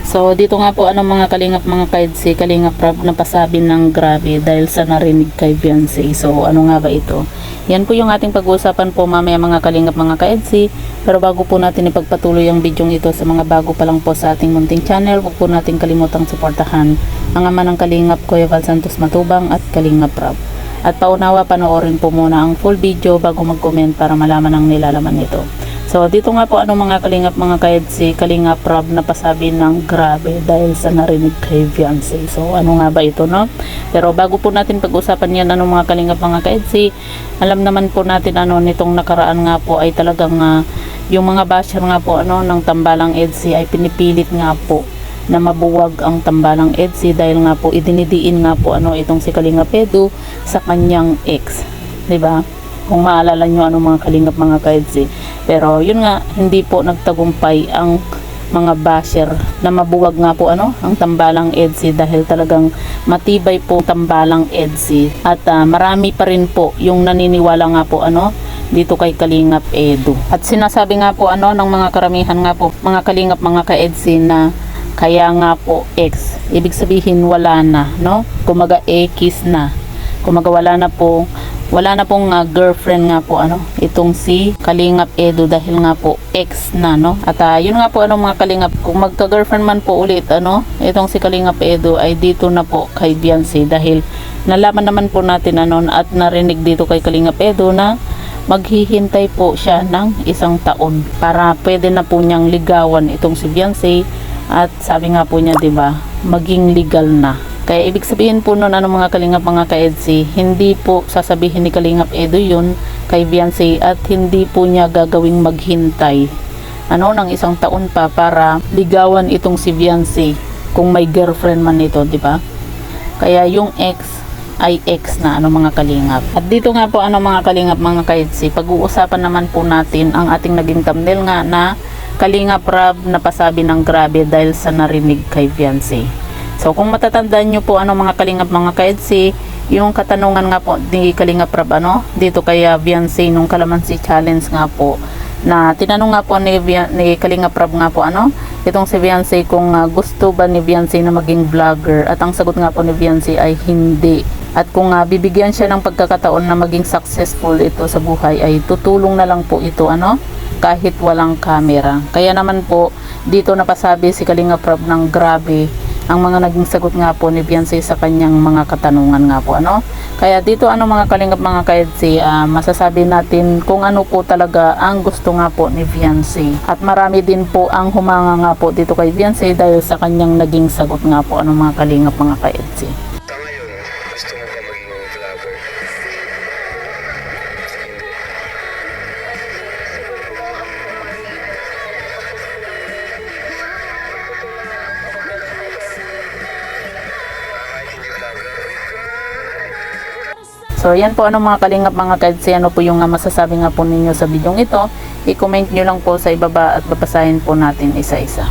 So dito nga po mga kalingap mga kaedsi, kalingap Rob napasabi ng grabe dahil sa narinig kay Beyonce. So ano nga ba ito? Yan po yung ating pag-uusapan po mamaya mga kalingap mga kaedsi. Pero bago po natin ipagpatuloy ang video ito sa mga bago pa lang po sa ating munting channel, huwag po natin kalimutang suportahan ang ama ng kalingap Kuya Val Santos Matubang at kalingap Rob. At paunawa panoorin po muna ang full video bago mag-comment para malaman ang nilalaman nito. So dito nga po mga kalingap mga kaedsi, kalingap Rob napasabi ng grabe dahil sa narinig kay Beyonce. So ano nga ba ito, no? Pero bago po natin pag-usapan yan mga kalingap mga kaedsi, alam naman po natin nitong nakaraan nga po ay talagang yung mga basher nga po ng Tambalang EDSI ay pinipilit nga po na mabuwag ang Tambalang EDSI dahil nga po idinidiin nga po itong si Kalingap Edu sa kanyang ex, 'di ba? Kung maalala nyo mga kalingap mga kaedsi. Pero yun nga, hindi po nagtagumpay ang mga basher na mabuwag nga po ang Tambalang EDSI dahil talagang matibay po Tambalang EDSI at marami pa rin po yung naniniwala nga po dito kay Kalingap Edu. At sinasabi nga po ng mga karamihan nga po mga kalingap mga kaedsi na kaya nga po ex, ibig sabihin wala na, no? Kumaga ekis na, kumaga wala na pong girlfriend nga po itong si Kalingap Edu dahil nga po ex na, no? At yun nga po mga kalingap, kung magka-girlfriend man po ulit itong si Kalingap Edu ay dito na po kay Beyonce dahil nalaman naman po natin at narinig dito kay Kalingap Edu na maghihintay po siya ng 1 taon para pwede na po niyang ligawan itong si Beyonce at sabi nga po niya, 'di ba, maging legal na. Kaya ibig sabihin po nun mga kalingap mga kaedsi, hindi po sasabihin ni Kalingap Edu yun kay Beyonce at hindi po niya gagawing maghintay ng 1 taon pa para ligawan itong si Beyonce kung may girlfriend man ito, di ba? Kaya yung ex ay ex na mga kalingap. At dito nga po mga kalingap mga kaedsi, pag-uusapan naman po natin ang ating naging thumbnail nga na Kalingap Rob napasabi ng grabe dahil sa narinig kay Beyonce. So kung matatandaan nyo po mga kalingap mga kaedsi, yung katanungan nga po ni Kalingap Rob dito kay Beyonce nung Kalamansi Challenge nga po, na tinanong nga po ni Kalingap Rob nga po itong si Beyonce kung gusto ba ni Beyonce na maging vlogger, at ang sagot nga po ni Beyonce ay hindi. At kung bibigyan siya ng pagkakataon na maging successful ito sa buhay ay tutulong na lang po ito kahit walang camera. Kaya naman po dito napasabi si Kalingap Rob ng grabe ang mga naging sagot nga po ni Beyonce sa kanyang mga katanungan nga po Kaya dito mga kalingap mga kaedsi, masasabi natin kung ano po talaga ang gusto nga po ni Beyonce. At marami din po ang humanga nga po dito kay Beyonce dahil sa kanyang naging sagot nga po mga kalingap mga kaedsi. Sa ngayon, gusto mo ba maging vlogger? So yan po mga kalingap mga kaedsi, ano po yung masasabi nga po ninyo sa video ito, i-comment nyo lang po sa ibaba at babasahin po natin isa-isa.